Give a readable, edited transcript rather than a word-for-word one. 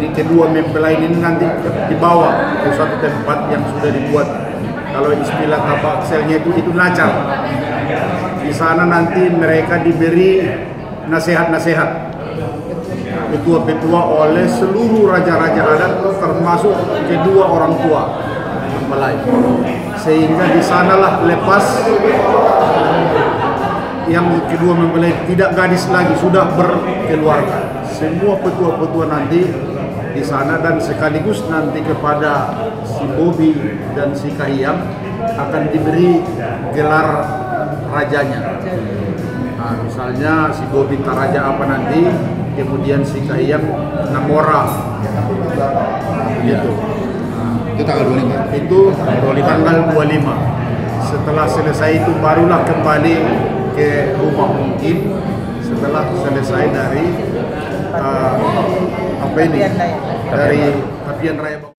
Jadi kedua mempelai ini nanti dibawa ke suatu tempat yang sudah dibuat, kalau istilah Kapakselnya itu nacar. Di sana nanti mereka diberi nasihat-nasihat petua-petua oleh seluruh raja-raja adat, termasuk kedua orang tua mempelai, sehingga di sanalah lepas yang kedua mempelai tidak gadis lagi, sudah berkeluarga. Semua petua-petua nanti di sana, dan sekaligus nanti kepada si Bobi dan si Kahiyang akan diberi gelar rajanya. Nah, misalnya si Bobi Taraja apa nanti, kemudian si Kahiyang Namora, gitu. Itu tanggal 25. Itu tanggal 25. Setelah selesai itu barulah kembali ke rumah, mungkin setelah selesai dari dari Tapian Raya.